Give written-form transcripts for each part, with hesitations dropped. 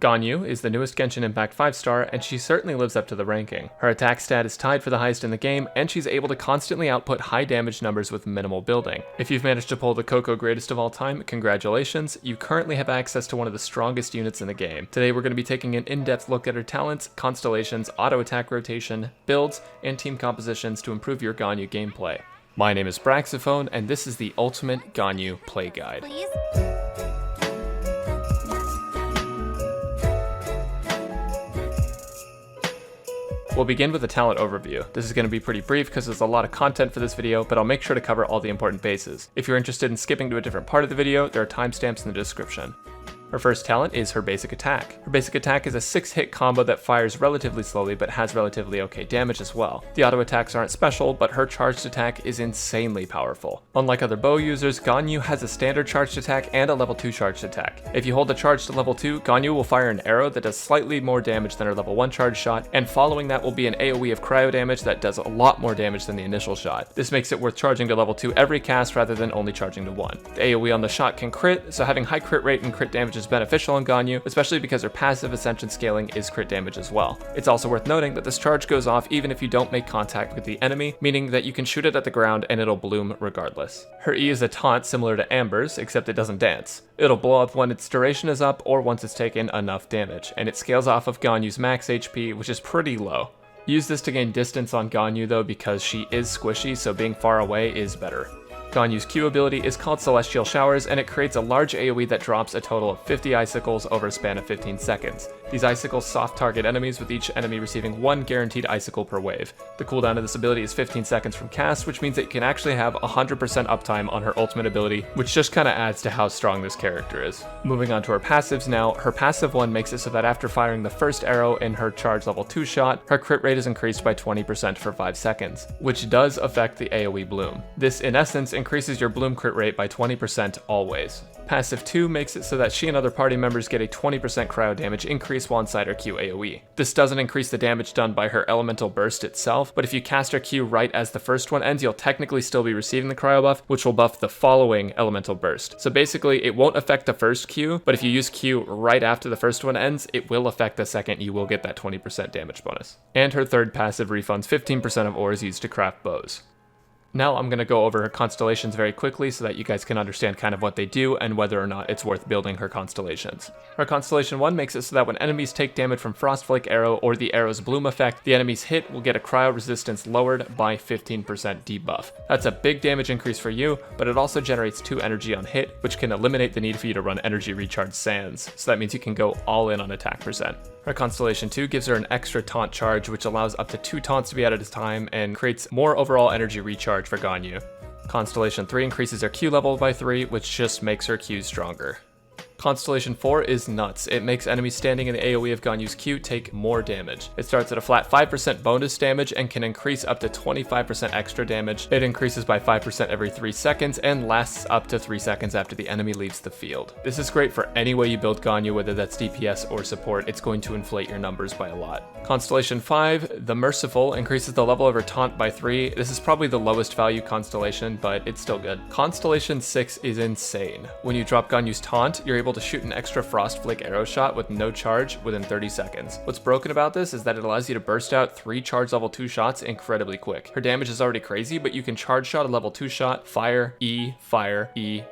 Ganyu is the newest Genshin Impact 5-star, and she certainly lives up to the ranking. Her attack stat is tied for the highest in the game, and she's able to constantly output high damage numbers with minimal building. If you've managed to pull the Coco greatest of all time, congratulations, you currently have access to one of the strongest units in the game. Today we're going to be taking an in-depth look at her talents, constellations, auto attack rotation, builds, and team compositions to improve your Ganyu gameplay. My name is Braxophone, and this is the ultimate Ganyu play guide. Please? We'll begin with a talent overview. This is going to be pretty brief because there's a lot of content for this video, but I'll make sure to cover all the important bases. If you're interested in skipping to a different part of the video, there are timestamps in the description. Her first talent is her basic attack. Her basic attack is a 6-hit combo that fires relatively slowly but has relatively okay damage as well. The auto attacks aren't special, but her charged attack is insanely powerful. Unlike other bow users, Ganyu has a standard charged attack and a level 2 charged attack. If you hold the charge to level 2, Ganyu will fire an arrow that does slightly more damage than her level 1 charged shot, and following that will be an AoE of cryo damage that does a lot more damage than the initial shot. This makes it worth charging to level 2 every cast rather than only charging to 1. The AoE on the shot can crit, so having high crit rate and crit damage is beneficial in Ganyu, especially because her passive ascension scaling is crit damage as well. It's also worth noting that this charge goes off even if you don't make contact with the enemy, meaning that you can shoot it at the ground and it'll bloom regardless. Her E is a taunt similar to Amber's, except it doesn't dance. It'll blow up when its duration is up or once it's taken enough damage, and it scales off of Ganyu's max HP, which is pretty low. Use this to gain distance on Ganyu though, because she is squishy, so being far away is better. Ganyu's Q ability is called Celestial Showers, and it creates a large AoE that drops a total of 50 icicles over a span of 15 seconds. These icicles soft target enemies, with each enemy receiving 1 guaranteed icicle per wave. The cooldown of this ability is 15 seconds from cast, which means it can actually have 100% uptime on her ultimate ability, which just kinda adds to how strong this character is. Moving on to her passives now, her passive 1 makes it so that after firing the first arrow in her charge level 2 shot, her crit rate is increased by 20% for 5 seconds, which does affect the AoE bloom. This in essence increases your bloom crit rate by 20% always. Passive 2 makes it so that she and other party members get a 20% cryo damage increase while inside her Q AoE. This doesn't increase the damage done by her elemental burst itself, but if you cast her Q right as the first one ends, you'll technically still be receiving the cryo buff, which will buff the following elemental burst. So basically, it won't affect the first Q, but if you use Q right after the first one ends, it will affect the second. You will get that 20% damage bonus. And her third passive refunds 15% of ores used to craft bows. Now I'm going to go over her constellations very quickly so that you guys can understand kind of what they do and whether or not it's worth building her constellations. Her Constellation 1 makes it so that when enemies take damage from Frostflake Arrow or the arrow's bloom effect, the enemy's hit will get a cryo resistance lowered by 15% debuff. That's a big damage increase for you, but it also generates 2 energy on hit, which can eliminate the need for you to run energy recharge sands, so that means you can go all in on attack percent. Her Constellation 2 gives her an extra taunt charge, which allows up to 2 taunts to be added at a time and creates more overall energy recharge for Ganyu. Constellation 3 increases her Q level by 3, which just makes her Q stronger. Constellation 4 is nuts. It makes enemies standing in the AoE of Ganyu's Q take more damage. It starts at a flat 5% bonus damage and can increase up to 25% extra damage. It increases by 5% every 3 seconds and lasts up to 3 seconds after the enemy leaves the field. This is great for any way you build Ganyu, whether that's DPS or support. It's going to inflate your numbers by a lot. Constellation 5, the Merciful, increases the level of her taunt by 3. This is probably the lowest value constellation, but it's still good. Constellation 6 is insane. When you drop Ganyu's taunt, you're able to shoot an extra Frostflake arrow shot with no charge within 30 seconds. What's broken about this is that it allows you to burst out 3 charge level 2 shots incredibly quick. Her damage is already crazy, but you can charge shot a level 2 shot, fire, E,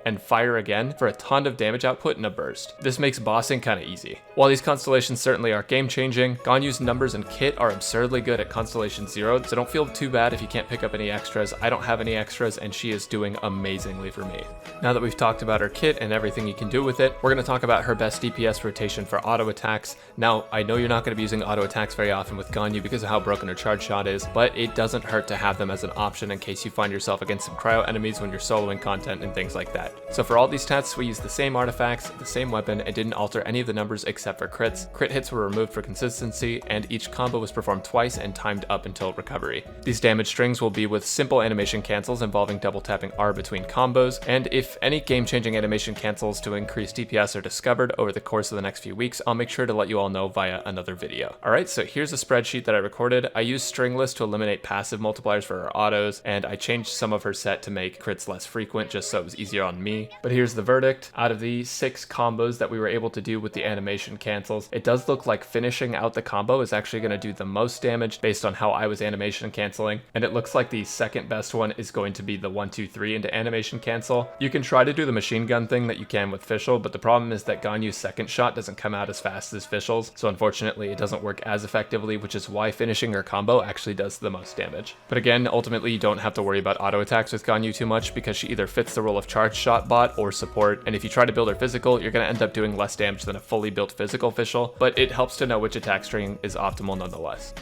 and fire again for a ton of damage output in a burst. This makes bossing kinda easy. While these constellations certainly are game changing, Ganyu's numbers and kit are absurdly good at Constellation 0, so don't feel too bad if you can't pick up any extras. I don't have any extras and she is doing amazingly for me. Now that we've talked about her kit and everything you can do with it, we're going to talk about her best DPS rotation for auto attacks. Now, I know you're not going to be using auto attacks very often with Ganyu because of how broken her charge shot is, but it doesn't hurt to have them as an option in case you find yourself against some cryo enemies when you're soloing content and things like that. So for all these stats, we used the same artifacts, the same weapon, and didn't alter any of the numbers except for crits. Crit hits were removed for consistency, and each combo was performed twice and timed up until recovery. These damage strings will be with simple animation cancels involving double tapping R between combos, and if any game-changing animation cancels to increase DPS DPS are discovered over the course of the next few weeks, I'll make sure to let you all know via another video. Alright, so here's a spreadsheet that I recorded. I used stringless to eliminate passive multipliers for her autos, and I changed some of her set to make crits less frequent just so it was easier on me. But here's the verdict. Out of the 6 combos that we were able to do with the animation cancels, it does look like finishing out the combo is actually going to do the most damage based on how I was animation canceling, and it looks like the second best one is going to be the 1-2-3 into animation cancel. You can try to do the machine gun thing that you can with Fischl, but the problem is that Ganyu's second shot doesn't come out as fast as Fischl's, so unfortunately it doesn't work as effectively, which is why finishing her combo actually does the most damage. But again, ultimately you don't have to worry about auto attacks with Ganyu too much because she either fits the role of charge shot bot or support, and if you try to build her physical, you're going to end up doing less damage than a fully built physical Fischl, but it helps to know which attack string is optimal nonetheless.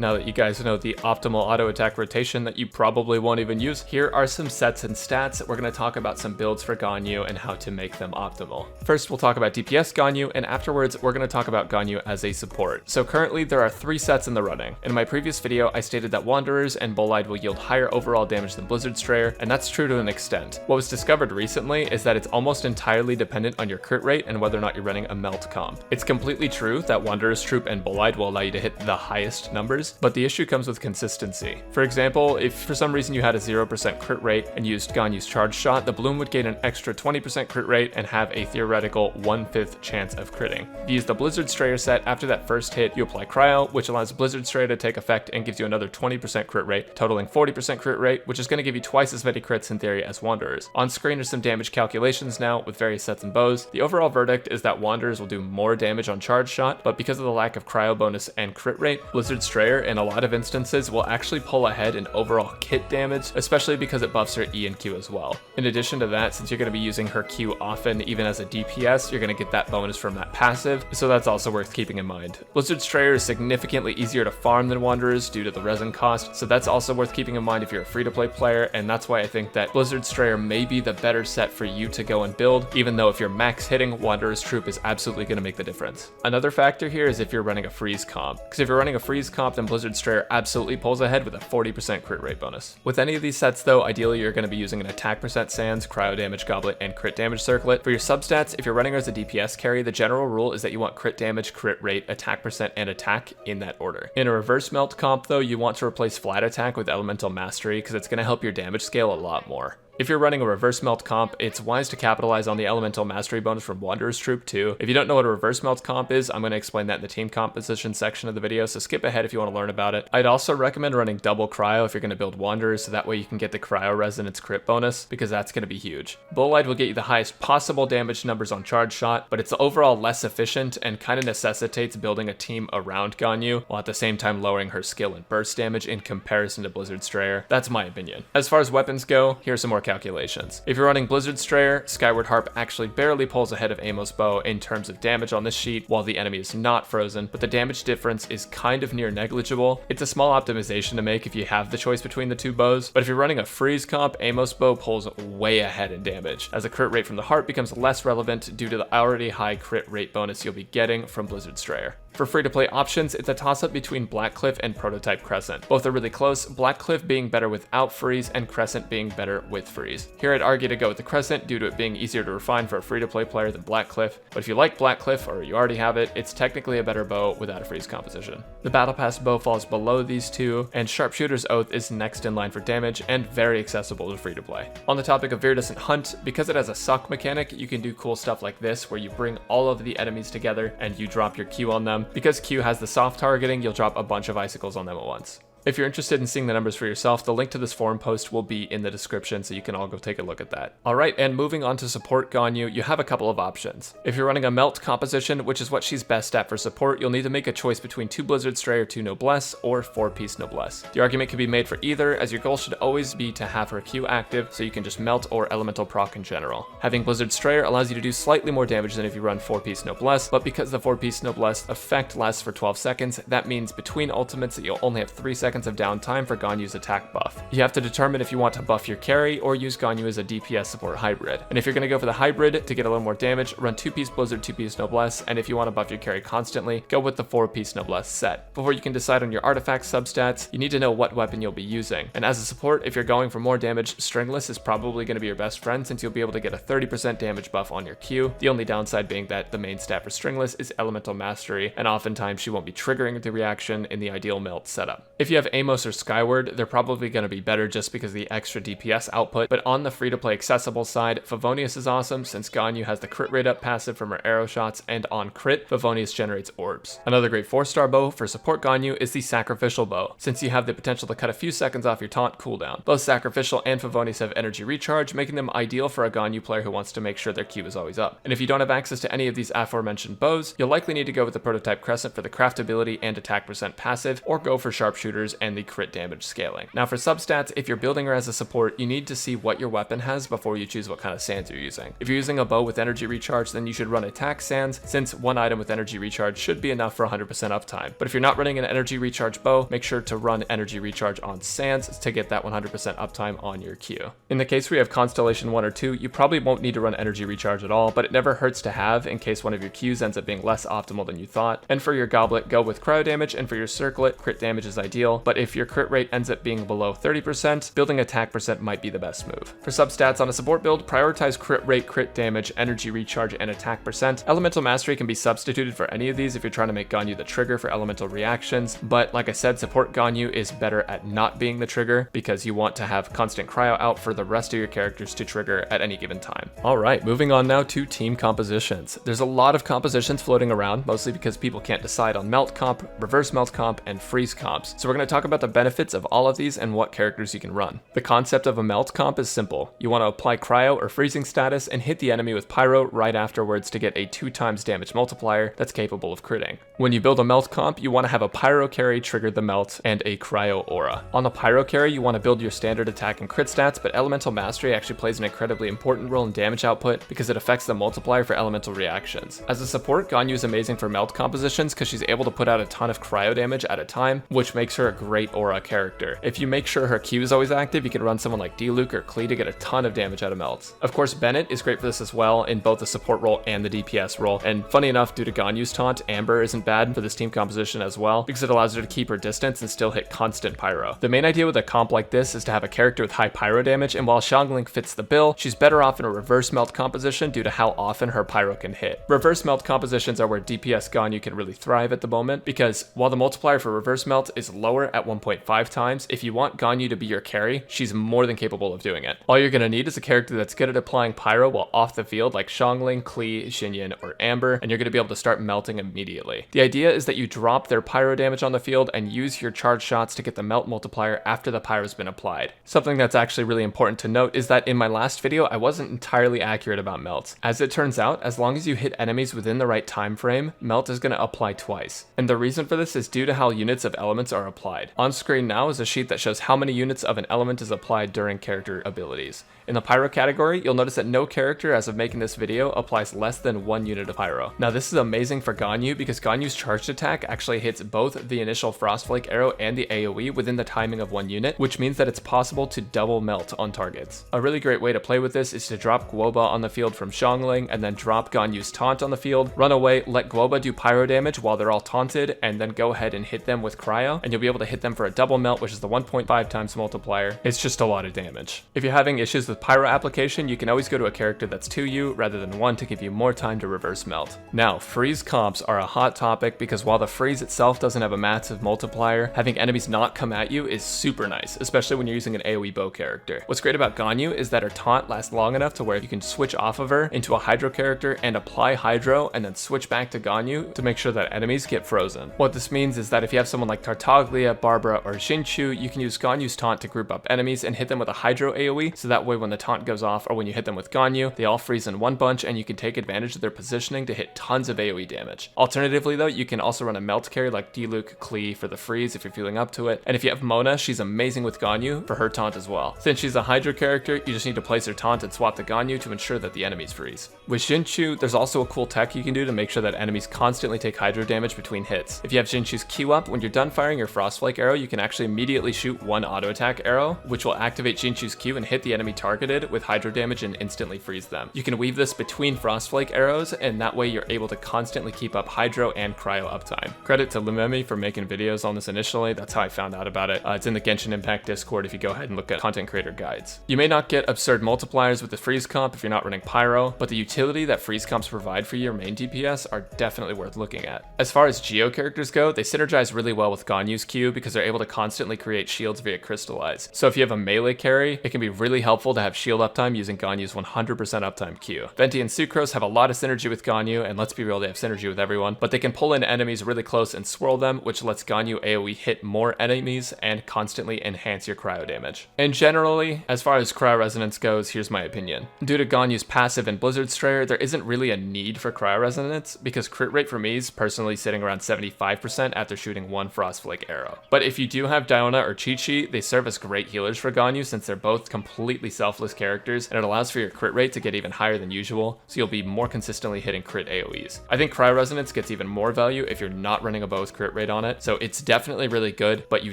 Now that you guys know the optimal auto attack rotation that you probably won't even use, here are some sets and stats. We're going to talk about some builds for Ganyu and how to make them optimal. First, we'll talk about DPS Ganyu, and afterwards, we're going to talk about Ganyu as a support. So currently, there are 3 sets in the running. In my previous video, I stated that Wanderers and Bolide will yield higher overall damage than Blizzard Strayer, and that's true to an extent. What was discovered recently is that it's almost entirely dependent on your crit rate and whether or not you're running a melt comp. It's completely true that Wanderers Troop and Bolide will allow you to hit the highest numbers, but the issue comes with consistency. For example, if for some reason you had a 0% crit rate and used Ganyu's charge shot, the Bloom would gain an extra 20% crit rate and have a theoretical 1/5 chance of critting. If you use the Blizzard Strayer set, after that first hit, you apply Cryo, which allows Blizzard Strayer to take effect and gives you another 20% crit rate, totaling 40% crit rate, which is going to give you twice as many crits in theory as Wanderers. On screen are some damage calculations now with various sets and bows. The overall verdict is that Wanderers will do more damage on charge shot, but because of the lack of Cryo bonus and crit rate, Blizzard Strayer in a lot of instances will actually pull ahead in overall kit damage, especially because it buffs her E and Q as well. In addition to that, since you're going to be using her Q often, even as a DPS, you're going to get that bonus from that passive, so that's also worth keeping in mind. Blizzard Strayer is significantly easier to farm than Wanderers due to the resin cost, so that's also worth keeping in mind if you're a free-to-play player, and that's why I think that Blizzard Strayer may be the better set for you to go and build, even though if you're max hitting, Wanderers Troop is absolutely going to make the difference. Another factor here is if you're running a freeze comp, because if you're running a freeze comp, then Blizzard Strayer absolutely pulls ahead with a 40% crit rate bonus. With any of these sets though, ideally you're going to be using an attack percent Sands, cryo damage goblet, and crit damage circlet. For your substats, if you're running her as a DPS carry, the general rule is that you want crit damage, crit rate, attack percent, and attack in that order. In a reverse melt comp though, you want to replace flat attack with elemental mastery because it's going to help your damage scale a lot more. If you're running a reverse melt comp, it's wise to capitalize on the elemental mastery bonus from Wanderers Troop too. If you don't know what a reverse melt comp is, I'm going to explain that in the team composition section of the video, so skip ahead if you want to learn about it. I'd also recommend running double cryo if you're going to build Wanderers, so that way you can get the cryo resonance crit bonus, because that's going to be huge. Bolide will get you the highest possible damage numbers on charge shot, but it's overall less efficient and kind of necessitates building a team around Ganyu, while at the same time lowering her skill and burst damage in comparison to Blizzard Strayer. That's my opinion. As far as weapons go, here's some more calculations. If you're running Blizzard Strayer, Skyward Harp actually barely pulls ahead of Amos Bow in terms of damage on this sheet, while the enemy is not frozen, but the damage difference is kind of near negligible. It's a small optimization to make if you have the choice between the two bows, but if you're running a freeze comp, Amos Bow pulls way ahead in damage, as the crit rate from the Harp becomes less relevant due to the already high crit rate bonus you'll be getting from Blizzard Strayer. For free-to-play options, it's a toss-up between Blackcliff and Prototype Crescent. Both are really close, Blackcliff being better without freeze and Crescent being better with freeze. Here I'd argue to go with the Crescent due to it being easier to refine for a free-to-play player than Blackcliff, but if you like Blackcliff or you already have it, it's technically a better bow without a freeze composition. The Battle Pass bow falls below these two, and Sharpshooter's Oath is next in line for damage and very accessible to free-to-play. On the topic of Viridescent Hunt, because it has a suck mechanic, you can do cool stuff like this where you bring all of the enemies together and you drop your Q on them. Because Q has the soft targeting, you'll drop a bunch of icicles on them at once. If you're interested in seeing the numbers for yourself, the link to this forum post will be in the description, so you can all go take a look at that. Alright, and moving on to support Ganyu, you have a couple of options. If you're running a melt composition, which is what she's best at for support, you'll need to make a choice between 2 Blizzard Strayer, 2 Noblesse, or 4-piece Noblesse. The argument can be made for either, as your goal should always be to have her Q active, so you can just melt or elemental proc in general. Having Blizzard Strayer allows you to do slightly more damage than if you run 4-piece Noblesse, but because the 4-piece Noblesse effect lasts for 12 seconds, that means between ultimates that you'll only have 3 seconds seconds of downtime for Ganyu's attack buff. You have to determine if you want to buff your carry or use Ganyu as a DPS support hybrid. And if you're going to go for the hybrid to get a little more damage, run 2-piece Blizzard, 2-piece Noblesse, and if you want to buff your carry constantly, go with the 4-piece Noblesse set. Before you can decide on your artifact substats, you need to know what weapon you'll be using. And as a support, if you're going for more damage, Stringless is probably going to be your best friend since you'll be able to get a 30% damage buff on your Q. The only downside being that the main stat for Stringless is Elemental Mastery, and oftentimes she won't be triggering the reaction in the ideal melt setup. If you have Amos or Skyward, they're probably going to be better just because of the extra DPS output, but on the free-to-play accessible side, Favonius is awesome since Ganyu has the crit rate up passive from her arrow shots, and on crit, Favonius generates orbs. Another great 4-star bow for support Ganyu is the Sacrificial Bow, since you have the potential to cut a few seconds off your taunt cooldown. Both Sacrificial and Favonius have energy recharge, making them ideal for a Ganyu player who wants to make sure their Q is always up. And if you don't have access to any of these aforementioned bows, you'll likely need to go with the Prototype Crescent for the craftability and attack percent passive, or go for Sharpshooters and the crit damage scaling. Now for substats, if you're building her as a support, you need to see what your weapon has before you choose what kind of sands you're using. If you're using a bow with energy recharge, then you should run attack sands, since one item with energy recharge should be enough for 100% uptime. But if you're not running an energy recharge bow, make sure to run energy recharge on sands to get that 100% uptime on your Q. In the case where you have Constellation 1 or 2, you probably won't need to run energy recharge at all, but it never hurts to have in case one of your Qs ends up being less optimal than you thought. And for your Goblet, go with cryo damage, and for your Circlet, crit damage is ideal, but if your crit rate ends up being below 30%, building attack percent might be the best move. For substats on a support build, prioritize crit rate, crit damage, energy recharge, and attack percent. Elemental Mastery can be substituted for any of these if you're trying to make Ganyu the trigger for elemental reactions, but like I said, support Ganyu is better at not being the trigger because you want to have constant cryo out for the rest of your characters to trigger at any given time. Alright, moving on now to team compositions. There's a lot of compositions floating around, mostly because people can't decide on melt comp, reverse melt comp, and freeze comps. So we're going to talk about the benefits of all of these and what characters you can run. The concept of a melt comp is simple. You want to apply cryo or freezing status and hit the enemy with pyro right afterwards to get a 2x damage multiplier that's capable of critting. When you build a melt comp, you want to have a pyro carry trigger the melt and a cryo aura. On the pyro carry, you want to build your standard attack and crit stats, but elemental mastery actually plays an incredibly important role in damage output because it affects the multiplier for elemental reactions. As a support, Ganyu is amazing for melt compositions because she's able to put out a ton of cryo damage at a time, which makes her a great aura character. If you make sure her Q is always active, you can run someone like D-Luke or Klee to get a ton of damage out of melts. Of course, Bennett is great for this as well in both the support role and the DPS role, and funny enough, due to Ganyu's taunt, Amber isn't bad for this team composition as well because it allows her to keep her distance and still hit constant pyro. The main idea with a comp like this is to have a character with high pyro damage, and while Xiangling fits the bill, she's better off in a reverse melt composition due to how often her pyro can hit. Reverse melt compositions are where DPS Ganyu can really thrive at the moment because while the multiplier for reverse melt is lower at 1.5 times, if you want Ganyu to be your carry, she's more than capable of doing it. All you're going to need is a character that's good at applying pyro while off the field like Xiangling, Klee, Xinyan, or Amber, and you're going to be able to start melting immediately. The idea is that you drop their pyro damage on the field and use your charge shots to get the melt multiplier after the pyro's been applied. Something that's actually really important to note is that in my last video, I wasn't entirely accurate about melts. As it turns out, as long as you hit enemies within the right time frame, melt is going to apply twice. And the reason for this is due to how units of elements are applied. On screen now is a sheet that shows how many units of an element is applied during character abilities. In the pyro category, you'll notice that no character as of making this video applies less than 1 unit of pyro. Now this is amazing for Ganyu because Ganyu's charged attack actually hits both the initial Frostflake arrow and the AoE within the timing of 1 unit, which means that it's possible to double melt on targets. A really great way to play with this is to drop Guoba on the field from Xiangling and then drop Ganyu's taunt on the field, run away, let Guoba do pyro damage while they're all taunted, and then go ahead and hit them with cryo, and you'll be able to hit them for a double melt, which is the 1.5 times multiplier. It's just a lot of damage. If you're having issues with pyro application, you can always go to a character that's 2U rather than 1 to give you more time to reverse melt. Now, freeze comps are a hot topic because while the freeze itself doesn't have a massive multiplier, having enemies not come at you is super nice, especially when you're using an AoE bow character. What's great about Ganyu is that her taunt lasts long enough to where you can switch off of her into a Hydro character and apply Hydro and then switch back to Ganyu to make sure that enemies get frozen. What this means is that if you have someone like Tartaglia, Barbara, or Xinchu, you can use Ganyu's taunt to group up enemies and hit them with a Hydro AoE, so that way when the taunt goes off or when you hit them with Ganyu, they all freeze in one bunch and you can take advantage of their positioning to hit tons of AoE damage. Alternatively though, you can also run a melt carry like D-Luke, Klee for the freeze if you're feeling up to it, and if you have Mona, she's amazing with Ganyu for her taunt as well. Since she's a Hydro character, you just need to place her taunt and swap the Ganyu to ensure that the enemies freeze. With Xinchu, there's also a cool tech you can do to make sure that enemies constantly take Hydro damage between hits. If you have Xinchu's Q up, when you're done firing your Frost Frostflake arrow, you can actually immediately shoot one auto attack arrow, which will activate Jinchu's Q and hit the enemy targeted with hydro damage and instantly freeze them. You can weave this between Frostflake arrows, and that way you're able to constantly keep up hydro and cryo uptime. Credit to Lumemi for making videos on this initially. That's how I found out about it. It's in the Genshin Impact Discord if you go ahead and look at content creator guides. You may not get absurd multipliers with the freeze comp if you're not running pyro, but the utility that freeze comps provide for your main DPS are definitely worth looking at. As far as Geo characters go, they synergize really well with Ganyu's Q because they're able to constantly create shields via crystallize. So if you have a melee carry, it can be really helpful to have shield uptime using Ganyu's 100% uptime Q. Venti and Sucrose have a lot of synergy with Ganyu, and let's be real, they have synergy with everyone, but they can pull in enemies really close and swirl them, which lets Ganyu AoE hit more enemies and constantly enhance your cryo damage. And generally, as far as cryo resonance goes, here's my opinion. Due to Ganyu's passive and Blizzard Strayer, there isn't really a need for cryo resonance because crit rate for me is personally sitting around 75% after shooting one Frostflake arrow. But if you do have Diona or Chi-Chi, they serve as great healers for Ganyu since they're both completely selfless characters, and it allows for your crit rate to get even higher than usual, so you'll be more consistently hitting crit AoEs. I think cryo resonance gets even more value if you're not running a bow with crit rate on it, so it's definitely really good, but you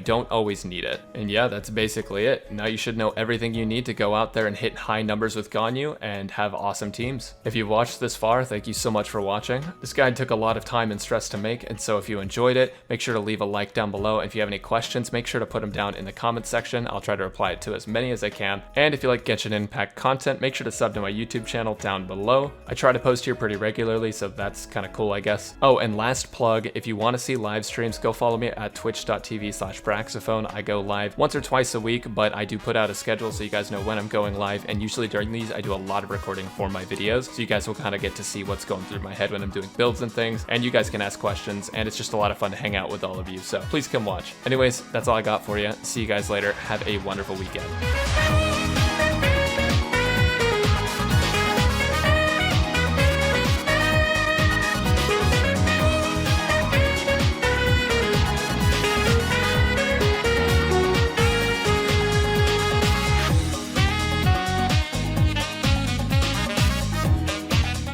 don't always need it. And yeah, that's basically it. Now you should know everything you need to go out there and hit high numbers with Ganyu and have awesome teams. If you've watched this far, thank you so much for watching. This guide took a lot of time and stress to make, and so if you enjoyed it, make sure to leave a like down below. And if you have any questions, make sure to put them down in the comments section. I'll try to reply to as many as I can. And if you like Genshin Impact content, make sure to sub to my YouTube channel down below. I try to post here pretty regularly, so that's kind of cool, I guess. Oh, and last plug, if you want to see live streams, go follow me at twitch.tv/Braxophone. I go live once or twice a week, but I do put out a schedule so you guys know when I'm going live, and usually during these I do a lot of recording for my videos, so you guys will kind of get to see what's going through my head when I'm doing builds and things, and you guys can ask questions, and it's just a lot of fun to hang out with all of you, so please come watch. Anyways, that's all I got for you. See you guys later. Have a wonderful weekend.